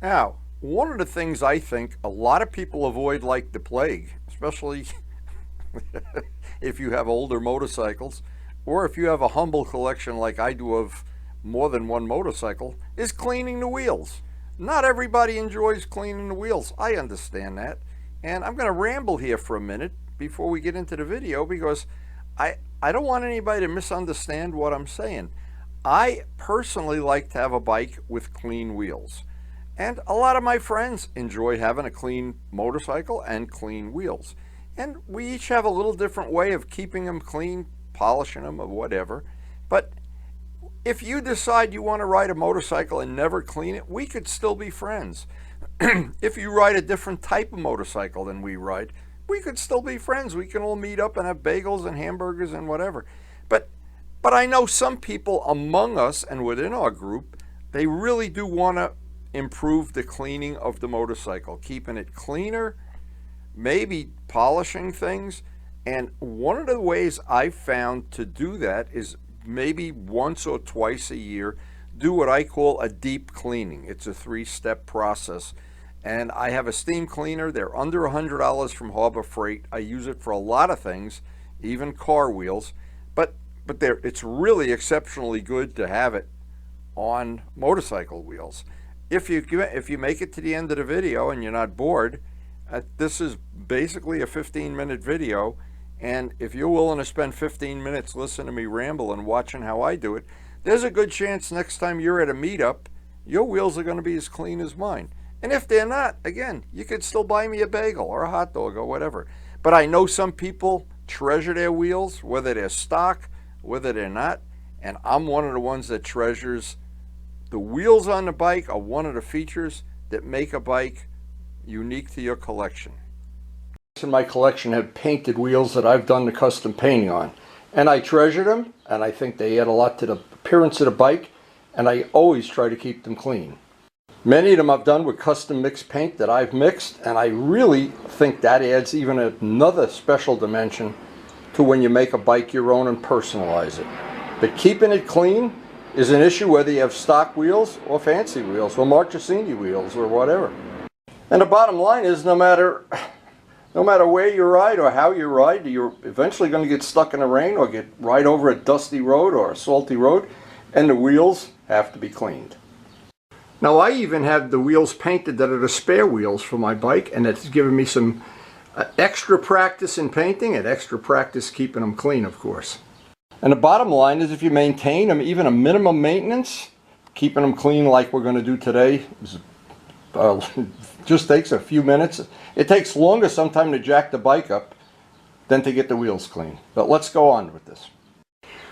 Now, one of the things I think a lot of people avoid like the plague, especially if you have older motorcycles, or if you have a humble collection like I do of more than one motorcycle, is cleaning the wheels. Not everybody enjoys cleaning the wheels. I understand that. And I'm going to ramble here for a minute before we get into the video because I don't want anybody to misunderstand what I'm saying. I personally like to have a bike with clean wheels. And a lot of my friends enjoy having a clean motorcycle and clean wheels. And we each have a little different way of keeping them clean, polishing them, or whatever. But if you decide you want to ride a motorcycle and never clean it, we could still be friends. If you ride a different type of motorcycle than we ride, we could still be friends. We can all meet up and have bagels and hamburgers and whatever. But I know some people among us and within our group, they really do want to improve the cleaning of the motorcycle, keeping it cleaner, maybe polishing things. And one of the ways I've found to do that is maybe once or twice a year, do what I call a deep cleaning. It's a 3-step process. And I have a steam cleaner. They're under $100 from Harbor Freight. I use it for a lot of things, even car wheels. But it's really exceptionally good to have it on motorcycle wheels. If you make it to the end of the video and you're not bored, this is basically a 15-minute video. And if you're willing to spend 15 minutes listening to me ramble and watching how I do it, there's a good chance next time you're at a meetup, your wheels are going to be as clean as mine. And if they're not, again, you could still buy me a bagel or a hot dog or whatever. But I know some people treasure their wheels, whether they're stock, whether they're not. And I'm one of the ones that treasures the wheels on the bike are one of the features that make a bike unique to your collection. In my collection have painted wheels that I've done the custom painting on. And I treasure them, and I think they add a lot to the appearance of the bike, and I always try to keep them clean. Many of them I've done with custom mixed paint that I've mixed, and I really think that adds even another special dimension to when you make a bike your own and personalize it. But keeping it clean is an issue whether you have stock wheels or fancy wheels or Marchesini wheels or whatever. And the bottom line is no matter where you ride or how you ride, you're eventually going to get stuck in the rain or ride over a dusty road or a salty road, and the wheels have to be cleaned. Now I even have the wheels painted that are the spare wheels for my bike, and it's given me some extra practice in painting and extra practice keeping them clean, of course. And the bottom line is if you maintain them, even a minimum maintenance, keeping them clean like we're going to do today, just takes a few minutes. It takes longer sometimes to jack the bike up than to get the wheels clean. But let's go on with this.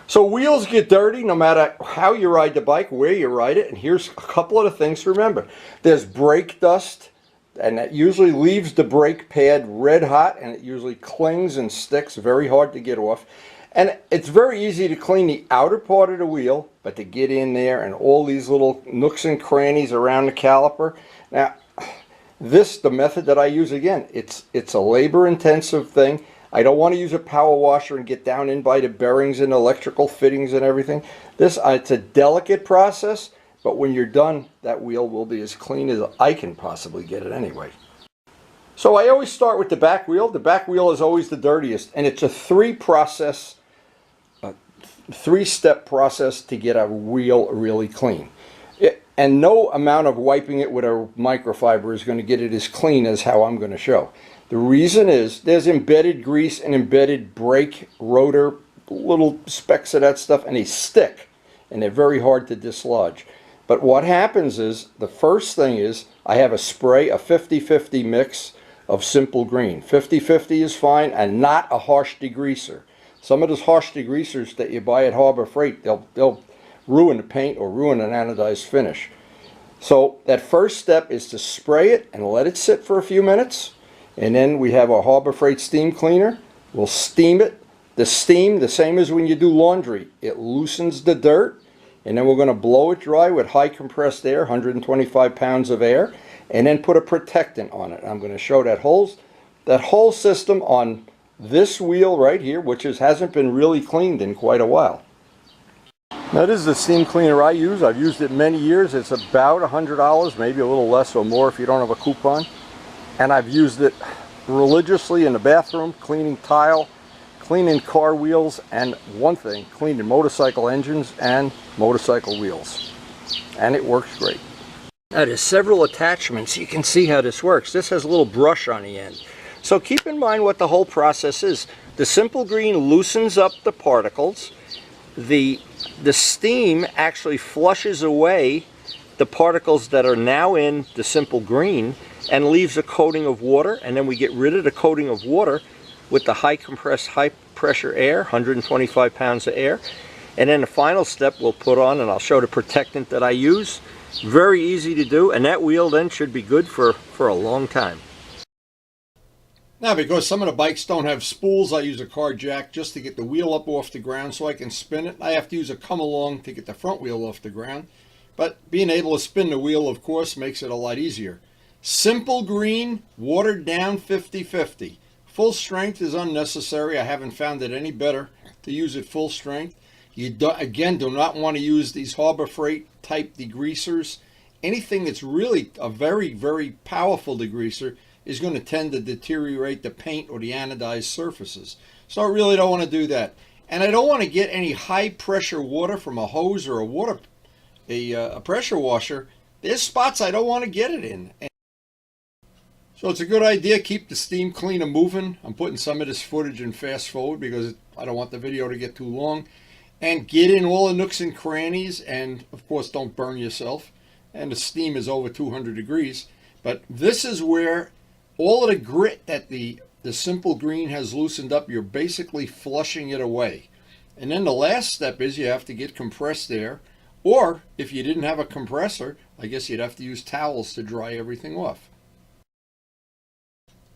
So wheels get dirty no matter how you ride the bike, where you ride it. And here's a couple of the things to remember. There's brake dust, and that usually leaves the brake pad red hot, and it usually clings and sticks, very hard to get off. And it's very easy to clean the outer part of the wheel, but to get in there and all these little nooks and crannies around the caliper. Now, the method that I use, again, it's a labor-intensive thing. I don't want to use a power washer and get down in by the bearings and electrical fittings and everything. It's a delicate process, but when you're done, that wheel will be as clean as I can possibly get it anyway. So I always start with the back wheel. The back wheel is always the dirtiest, and it's a three-step process to get a wheel really clean. And no amount of wiping it with a microfiber is going to get it as clean as how I'm going to show. The reason is there's embedded grease and embedded brake rotor, little specks of that stuff, and they stick, and they're very hard to dislodge. But what happens is, the first thing is, I have a spray, a 50-50 mix of Simple Green. 50-50 is fine, and not a harsh degreaser. Some of those harsh degreasers that you buy at Harbor Freight, they'll ruin the paint or ruin an anodized finish. So that first step is to spray it and let it sit for a few minutes. And then we have our Harbor Freight steam cleaner. We'll steam it. The steam, the same as when you do laundry. It loosens the dirt. And then we're going to blow it dry with high compressed air, 125 pounds of air. And then put a protectant on it. I'm going to show that whole system on this wheel right here, which hasn't been really cleaned in quite a while. Now this is the steam cleaner I use. I've used it many years. It's about $100, maybe a little less or more if you don't have a coupon. And I've used it religiously in the bathroom, cleaning tile, cleaning car wheels, and one thing, cleaning motorcycle engines and motorcycle wheels. And it works great. Now there's several attachments. You can see how this works. This has a little brush on the end. So keep in mind what the whole process is. The Simple Green loosens up the particles. The steam actually flushes away the particles that are now in the Simple Green and leaves a coating of water, and then we get rid of the coating of water with the high compressed, high pressure air, 125 pounds of air. And then the final step we'll put on, and I'll show the protectant that I use. Very easy to do, and that wheel then should be good for a long time. Now, because some of the bikes don't have spools, I use a car jack just to get the wheel up off the ground so I can spin it. I have to use a come along to get the front wheel off the ground. But being able to spin the wheel, of course, makes it a lot easier. Simple Green, watered down 50/50. Full strength is unnecessary. I haven't found it any better to use it full strength. You do not want to use these Harbor Freight type degreasers. Anything that's really a very, very powerful degreaser is going to tend to deteriorate the paint or the anodized surfaces. So I really don't want to do that. And I don't want to get any high pressure water from a hose or a pressure washer. There's spots I don't want to get it in. So it's a good idea, keep the steam cleaner moving. I'm putting some of this footage in fast forward because I don't want the video to get too long. And get in all the nooks and crannies, and of course don't burn yourself. And the steam is over 200 degrees. But this is where all of the grit that the Simple Green has loosened up, you're basically flushing it away. And then the last step is you have to get compressed air, or if you didn't have a compressor, I guess you'd have to use towels to dry everything off.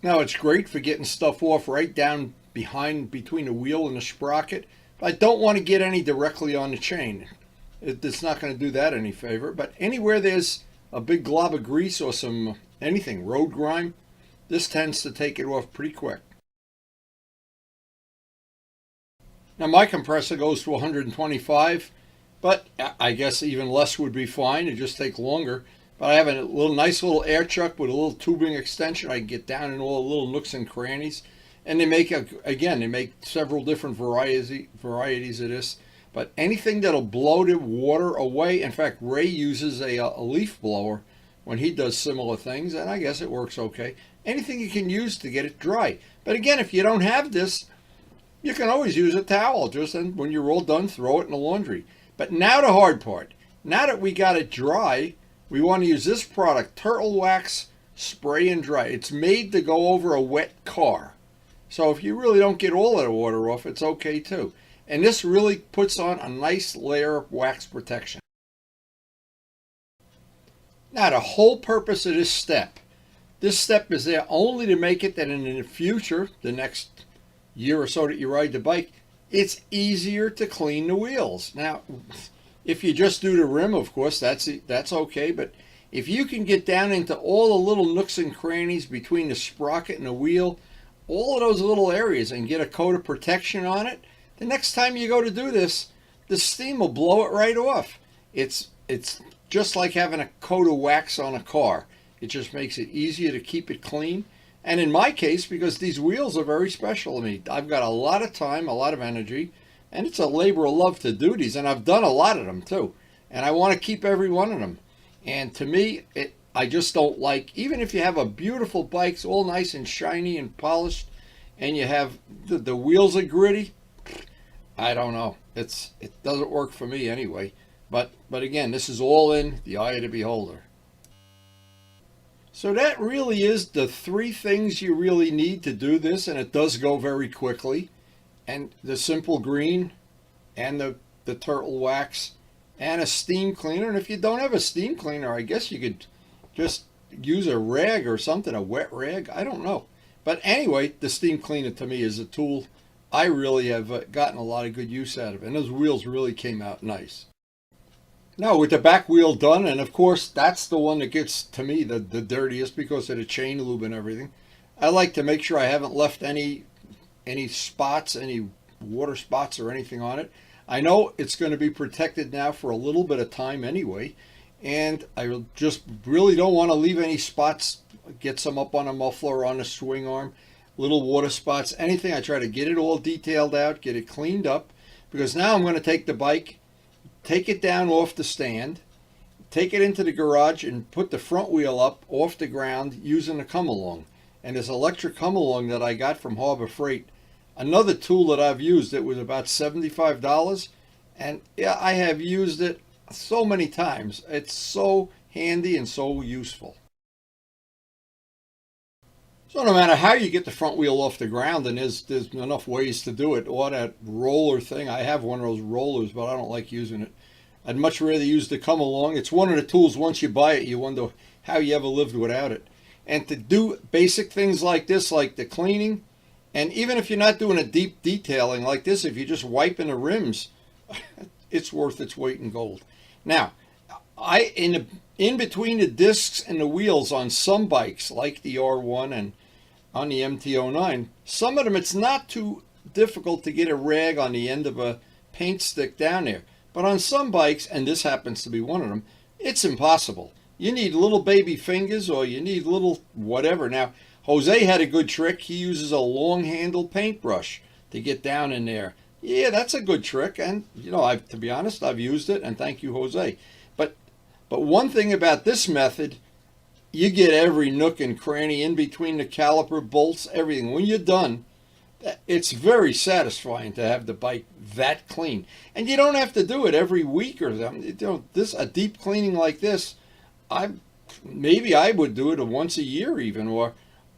Now it's great for getting stuff off right down between the wheel and the sprocket. But I don't want to get any directly on the chain. It's not going to do that any favor. But anywhere there's a big glob of grease or anything, road grime, this tends to take it off pretty quick. Now my compressor goes to 125, but I guess even less would be fine. It just take longer. But I have a nice little air chuck with a little tubing extension. I can get down in all the little nooks and crannies. And they make, they make several different varieties of this. But anything that'll blow the water away. In fact, Ray uses a leaf blower when he does similar things, and I guess it works okay. Anything you can use to get it dry. But again, if you don't have this, you can always use a towel. And when you're all done, throw it in the laundry. But now the hard part. Now that we got it dry, we want to use this product, Turtle Wax Spray and Dry. It's made to go over a wet car. So if you really don't get all of the water off, it's okay too. And this really puts on a nice layer of wax protection. Now the whole purpose of this step is there only to make it that in the future, the next year or so that you ride the bike, it's easier to clean the wheels. Now, if you just do the rim, of course, that's okay. But if you can get down into all the little nooks and crannies between the sprocket and the wheel, all of those little areas, and get a coat of protection on it, the next time you go to do this, the steam will blow it right off. It's just like having a coat of wax on a car. It just makes it easier to keep it clean. And in my case, because these wheels are very special to me, I've got a lot of time, a lot of energy, and it's a labor of love to do these. And I've done a lot of them too. And I want to keep every one of them. And to me, I just don't like, even if you have a beautiful bike, it's all nice and shiny and polished, and you have the wheels are gritty, I don't know. It doesn't work for me anyway. But again, this is all in the eye of the beholder. So that really is the three things you really need to do this, and it does go very quickly. And the Simple Green, and the Turtle Wax, and a steam cleaner. And if you don't have a steam cleaner, I guess you could just use a rag or something, a wet rag. I don't know. But anyway, the steam cleaner to me is a tool I really have gotten a lot of good use out of. And those wheels really came out nice. Now with the back wheel done, and of course that's the one that gets to me the dirtiest because of the chain lube and everything. I like to make sure I haven't left any spots, any water spots or anything on it. I know it's going to be protected now for a little bit of time anyway, and I just really don't want to leave any spots, get some up on a muffler or on a swing arm, little water spots, anything. I try to get it all detailed out, get it cleaned up, because now I'm going to take the bike, take it down off the stand, take it into the garage and put the front wheel up off the ground using a come along. And this electric come along that I got from Harbor Freight, another tool that I've used, it was about $75. And yeah, I have used it so many times. It's so handy and so useful. So no matter how you get the front wheel off the ground, and there's enough ways to do it, or that roller thing. I have one of those rollers, but I don't like using it. I'd much rather use the come along. It's one of the tools, once you buy it, you wonder how you ever lived without it. And to do basic things like this, like the cleaning, and even if you're not doing a deep detailing like this, if you're just wiping the rims, it's worth its weight in gold. Now, in between the discs and the wheels on some bikes, like the R1 and on the MT-09, some of them it's not too difficult to get a rag on the end of a paint stick down there. But on some bikes, and this happens to be one of them, it's impossible. You need little baby fingers or you need little whatever. Now, Jose had a good trick. He uses a long handled paintbrush to get down in there. Yeah, that's a good trick. And, to be honest, I've used it, and thank you, Jose. But one thing about this method, you get every nook and cranny in between the caliper bolts, everything. When you're done, it's very satisfying to have the bike that clean. And you don't have to do it every week or something. A deep cleaning like this, maybe I would do it once a year even, or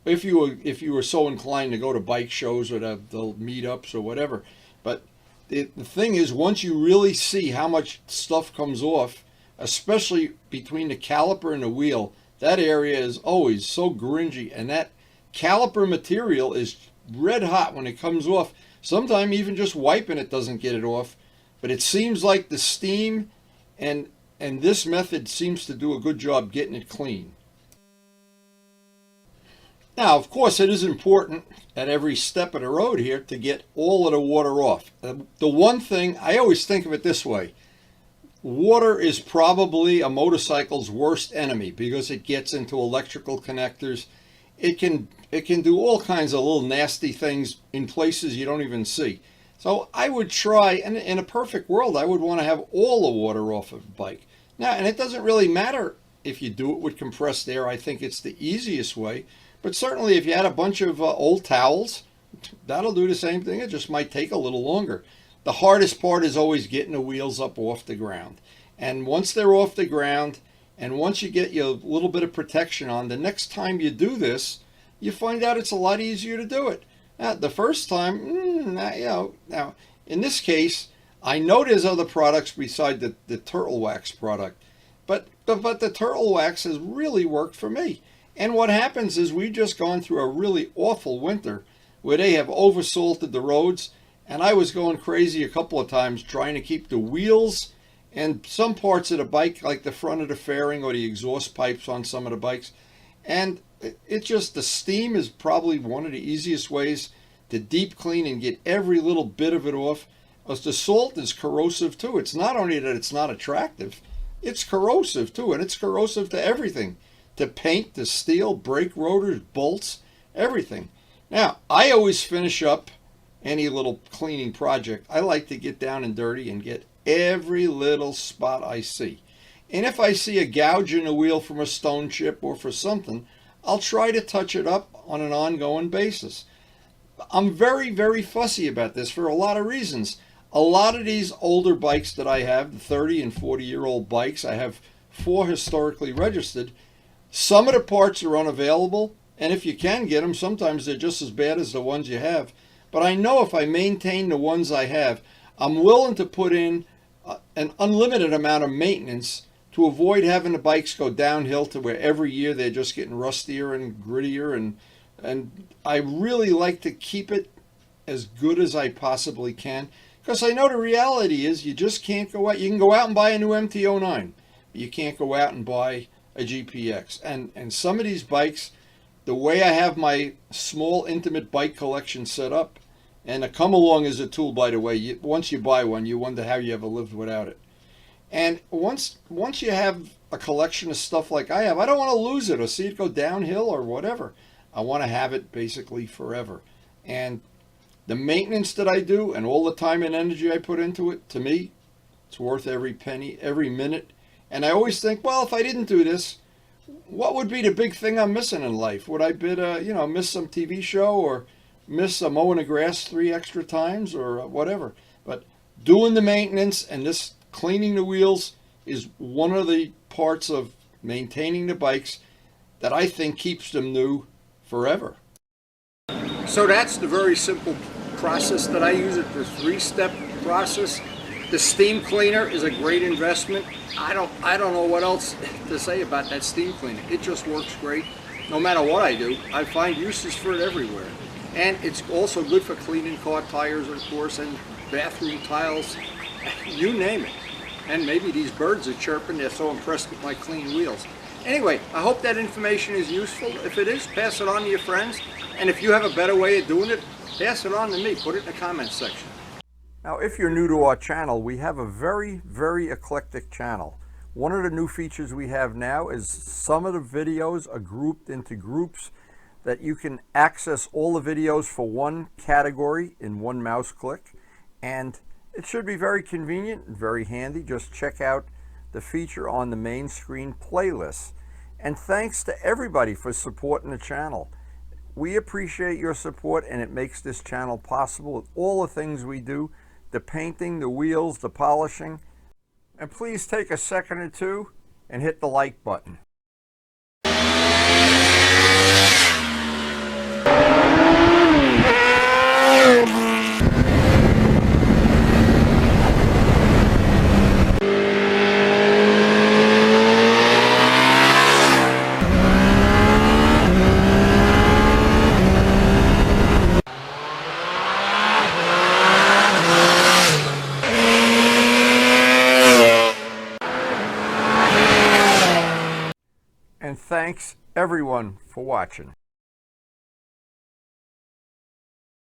if you were so inclined to go to bike shows or the meetups or whatever. But the thing is, once you really see how much stuff comes off, especially between the caliper and the wheel, that area is always so gringy, and that caliper material is red hot when it comes off. Sometimes even just wiping it doesn't get it off, but it seems like the steam and this method seems to do a good job getting it clean. Now, of course, it is important at every step of the road here to get all of the water off. The one thing, I always think of it this way: water is probably a motorcycle's worst enemy because it gets into electrical connectors. It can do all kinds of little nasty things in places you don't even see. So I would try, and in a perfect world, I would want to have all the water off of the bike. Now, and it doesn't really matter if you do it with compressed air. I think it's the easiest way. But certainly if you had a bunch of old towels, that'll do the same thing. It just might take a little longer. The hardest part is always getting the wheels up off the ground. And once they're off the ground, and once you get your little bit of protection on, the next time you do this, you find out it's a lot easier to do it. Now, the first time, now in this case, I know there's other products beside the Turtle Wax product, but the Turtle Wax has really worked for me. And what happens is we've just gone through a really awful winter where they have oversalted the roads, and I was going crazy a couple of times trying to keep the wheels and some parts of the bike, like the front of the fairing or the exhaust pipes on some of the bikes. And it just, the steam is probably one of the easiest ways to deep clean and get every little bit of it off. Because the salt is corrosive too. It's not only that it's not attractive, it's corrosive too, and it's corrosive to everything. To paint, to steel, brake rotors, bolts, everything. Now, I always finish up any little cleaning project. I like to get down and dirty and get every little spot I see. And if I see a gouge in the wheel from a stone chip or for something, I'll try to touch it up on an ongoing basis. I'm very, very fussy about this for a lot of reasons. A lot of these older bikes that I have, the 30 and 40-year-old bikes, I have 4 historically registered. Some of the parts are unavailable, and if you can get them, sometimes they're just as bad as the ones you have. But I know if I maintain the ones I have, I'm willing to put in an unlimited amount of maintenance to avoid having the bikes go downhill to where every year they're just getting rustier and grittier. And I really like to keep it as good as I possibly can, because I know the reality is you just can't go out. You can go out and buy a new MT-09, but you can't go out and buy a GPX. And some of these bikes, the way I have my small intimate bike collection set up, And a come along is a tool, by the way. Once you buy one, you wonder how you ever lived without it. And once you have a collection of stuff like I have, I don't want to lose it or see it go downhill or whatever. I want to have it basically forever. And the maintenance that I do and all the time and energy I put into it, to me, it's worth every penny, every minute. And I always think, well, if I didn't do this, what would be the big thing I'm missing in life? Would I miss some TV show or miss mowing the grass 3 extra times or whatever? But doing the maintenance and this cleaning the wheels is one of the parts of maintaining the bikes that I think keeps them new forever. So that's the very simple process that I use. It's a 3-step process. The steam cleaner is a great investment. I don't know what else to say about that steam cleaner. It just works great. No matter what I do, I find uses for it everywhere. And it's also good for cleaning car tires, of course, and bathroom tiles, you name it. And maybe these birds are chirping, they're so impressed with my clean wheels. Anyway, I hope that information is useful. If it is, pass it on to your friends. And if you have a better way of doing it, pass it on to me. Put it in the comments section. Now, if you're new to our channel, we have a very, very eclectic channel. One of the new features we have now is some of the videos are grouped into groups that you can access all the videos for one category in one mouse click. And it should be very convenient and very handy. Just check out the feature on the main screen playlist. And thanks to everybody for supporting the channel. We appreciate your support, and it makes this channel possible with all the things we do. The painting, the wheels, the polishing. And please take a second or two and hit the like button. And thanks everyone for watching.